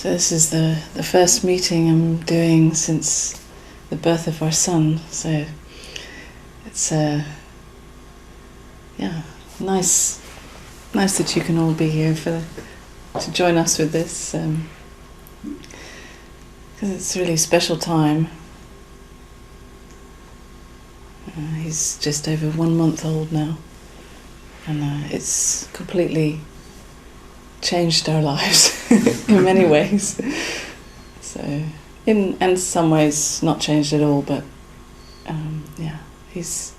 So this is the first meeting I'm doing since the birth of our son. So it's nice that you can all be here to join us with this, because it's a really special time. He's just over 1 month old now, and it's completely changed our lives in many ways. So, in some ways, not changed at all. But he's,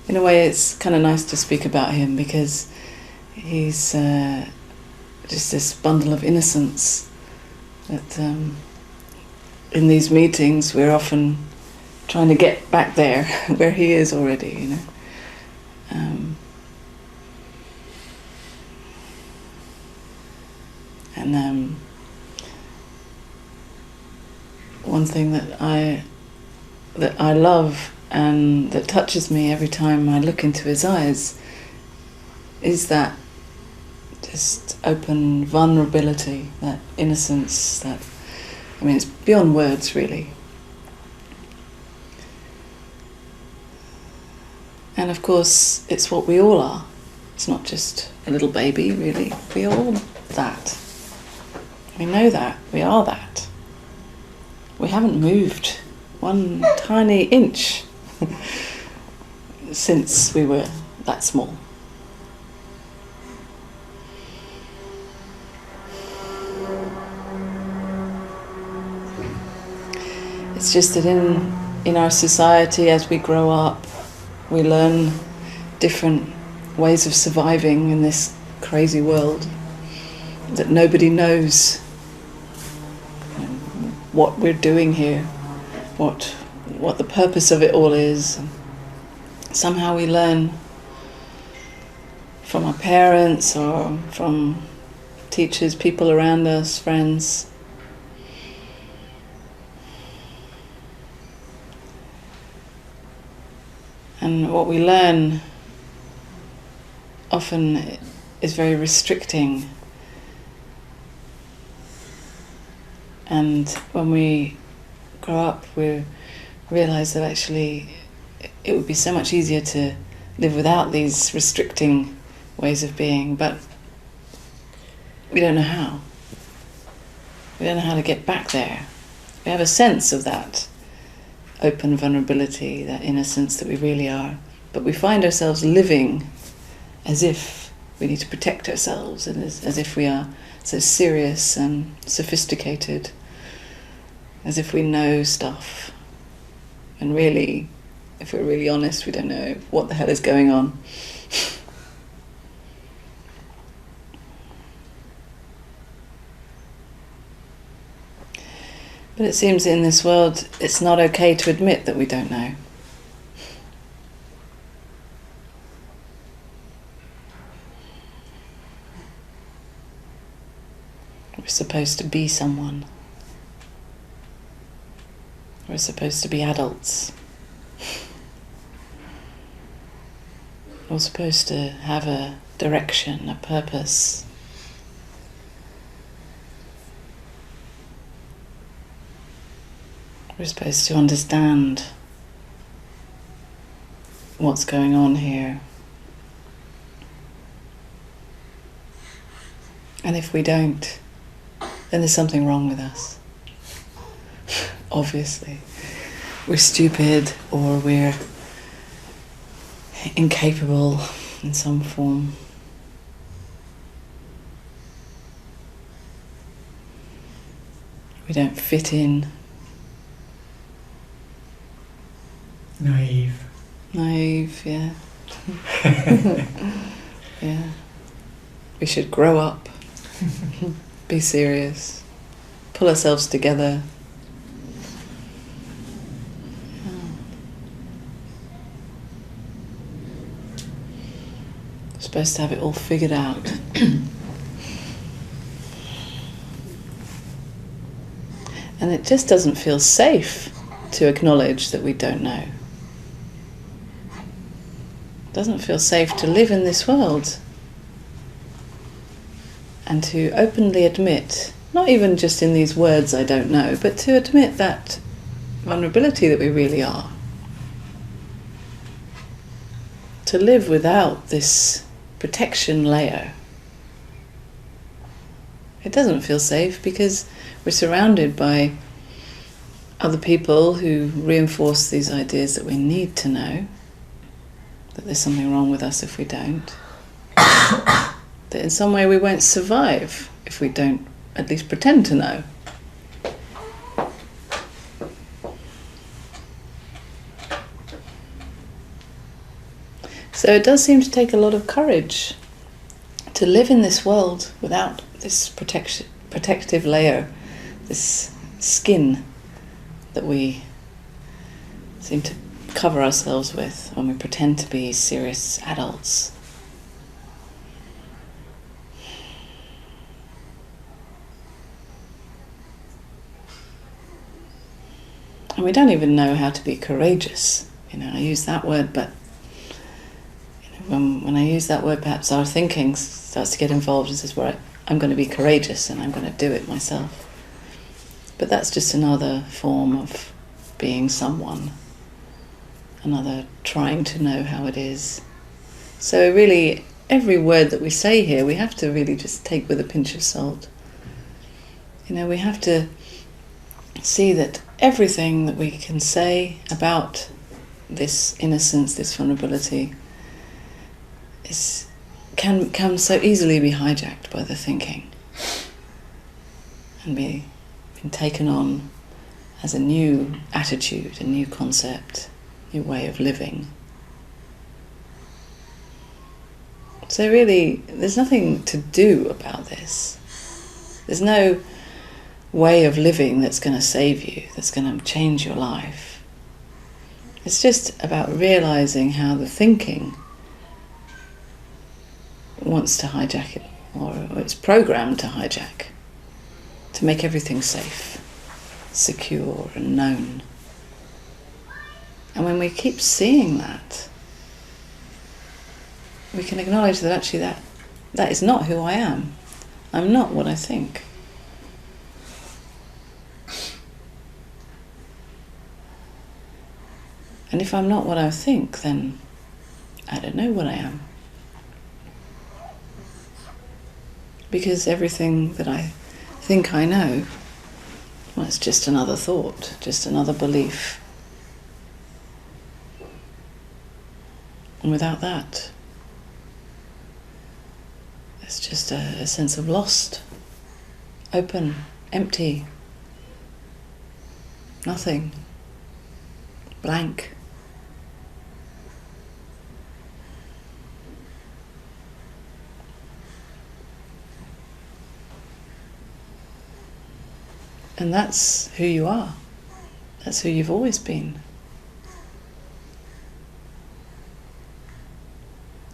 in a way, it's kind of nice to speak about him because he's just this bundle of innocence that in these meetings we're often trying to get back there where he is already, you know. And one thing that I love and that touches me every time I look into his eyes is that just open vulnerability, that innocence, that, I mean, it's beyond words, really. And of course, it's what we all are. It's not just a little baby, really. We are all that. We know that. We are that. We haven't moved one tiny inch since we were that small. It's just that in our society, as we grow up, we learn different ways of surviving in this crazy world that nobody knows what we're doing here, what the purpose of it all is. Somehow we learn from our parents or from teachers, people around us, friends. And what we learn often is very restricting. And when we grow up, we realize that actually it would be so much easier to live without these restricting ways of being, but we don't know how. We don't know how to get back there. We have a sense of that open vulnerability, that innocence that we really are, but we find ourselves living as if we need to protect ourselves, and as if we are so serious and sophisticated, as if we know stuff. And really, if we're really honest, we don't know what the hell is going on. But it seems in this world it's not okay to admit that we don't know. We're supposed to be someone. We're supposed to be adults. We're supposed to have a direction, a purpose. We're supposed to understand what's going on here. And if we don't, then there's something wrong with us. Obviously. We're stupid, or we're incapable in some form. We don't fit in. Naive, yeah. Yeah. We should grow up, be serious, pull ourselves together. We're supposed to have it all figured out. And it just doesn't feel safe to acknowledge that we don't know. It doesn't feel safe to live in this world and to openly admit not even just in these words I don't know, but to admit that vulnerability that we really are. To live without this protection layer. It doesn't feel safe because we're surrounded by other people who reinforce these ideas that we need to know, that there's something wrong with us if we don't, that in some way we won't survive if we don't at least pretend to know. So it does seem to take a lot of courage to live in this world without this protective layer, this skin that we seem to cover ourselves with when we pretend to be serious adults. And we don't even know how to be courageous. I use that word, but when I use that word, perhaps our thinking starts to get involved. This is where I'm going to be courageous and I'm going to do it myself. But that's just another form of being someone, another trying to know how it is. So really, every word that we say here, we have to really just take with a pinch of salt. We have to see that everything that we can say about this innocence, this vulnerability, can so easily be hijacked by the thinking and be taken on as a new attitude, a new concept, new way of living. So really, there's nothing to do about this. There's no way of living that's going to save you, that's going to change your life. It's just about realizing how the thinking wants to hijack it, or it's programmed to hijack, to make everything safe, secure and known. And when we keep seeing that, we can acknowledge that actually that is not who I am. I'm not what I think. And if I'm not what I think, then I don't know what I am. Because everything that I think I know, well, it's just another thought, just another belief. And without that, it's just a sense of lost, open, empty, nothing, blank. And that's who you are. That's who you've always been.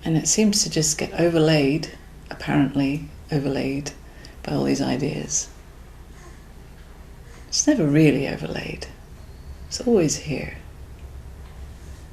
And it seems to just get overlaid, apparently overlaid, by all these ideas. It's never really overlaid. It's always here.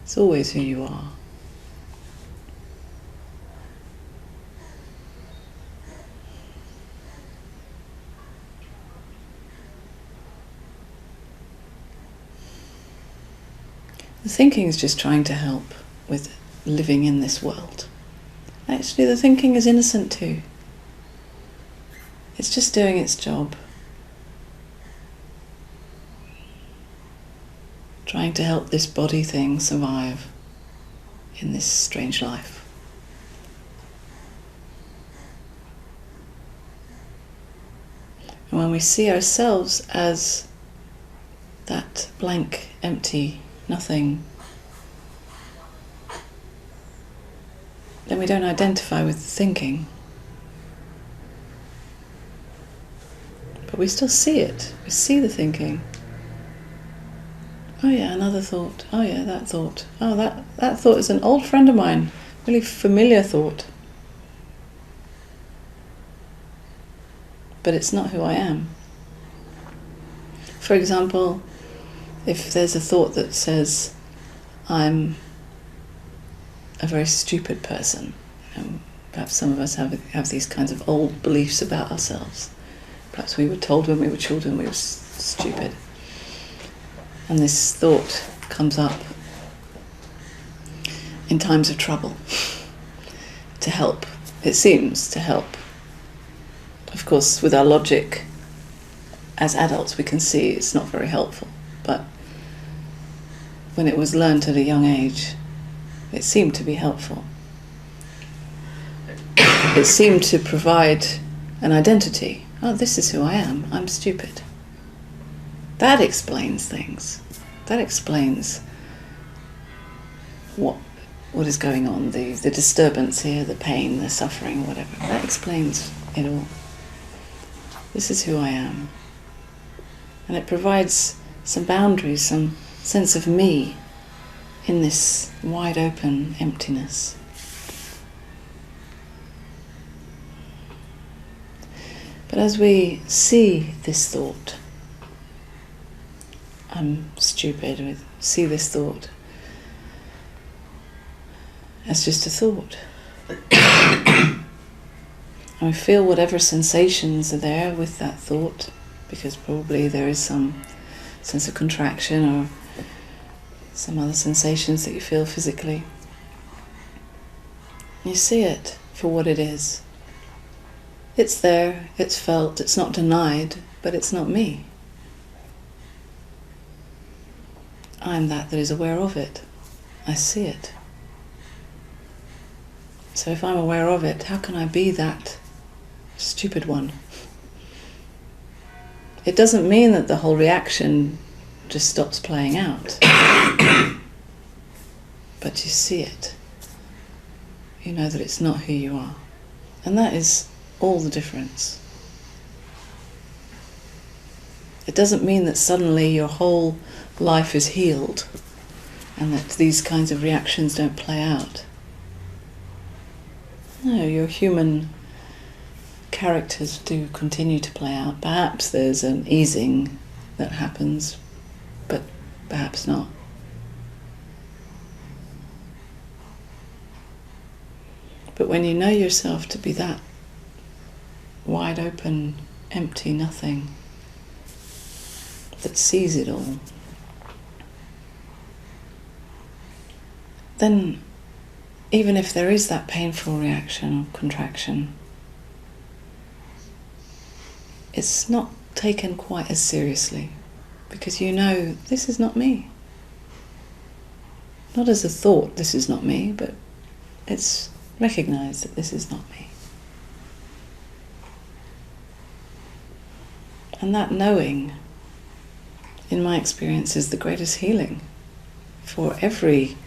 It's always who you are. The thinking is just trying to help with living in this world. Actually, the thinking is innocent too. It's just doing its job. Trying to help this body thing survive in this strange life. And when we see ourselves as that blank, empty, nothing, then we don't identify with the thinking. But we still see it. We see the thinking. Oh yeah, another thought. Oh yeah, that thought. Oh, that thought is an old friend of mine. Really familiar thought. But it's not who I am. For example, if there's a thought that says, I'm a very stupid person, perhaps some of us have these kinds of old beliefs about ourselves. Perhaps we were told when we were children we were stupid. And this thought comes up in times of trouble to help. It seems to help. Of course, with our logic, as adults, we can see it's not very helpful. But when it was learnt at a young age, it seemed to be helpful. It seemed to provide an identity. Oh, this is who I am. I'm stupid. That explains things. That explains what is going on, the disturbance here, the pain, the suffering, whatever. That explains it all. This is who I am. And it provides some boundaries, some sense of me in this wide open emptiness. But as we see this thought, I'm stupid, we see this thought as just a thought. And we feel whatever sensations are there with that thought, because probably there is some sense of contraction or some other sensations that you feel physically. You see it for what it is. It's there, it's felt, it's not denied, but it's not me. I'm that is aware of it. I see it. So if I'm aware of it, how can I be that stupid one? It doesn't mean that the whole reaction just stops playing out. But you see it. You know that it's not who you are. And that is all the difference. It doesn't mean that suddenly your whole life is healed and that these kinds of reactions don't play out. No, your human characters do continue to play out. Perhaps there's an easing that happens, but perhaps not. But when you know yourself to be that wide open, empty nothing that sees it all, then even if there is that painful reaction or contraction, it's not taken quite as seriously, because you know this is not me. Not as a thought, this is not me, but it's recognized that this is not me. And that knowing, in my experience, is the greatest healing for every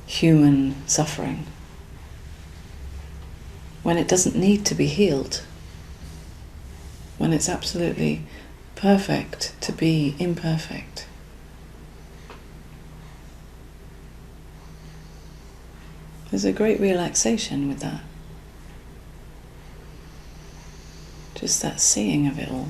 human suffering, when it doesn't need to be healed, when it's absolutely perfect to be imperfect. There's a great relaxation with that. Just that seeing of it all.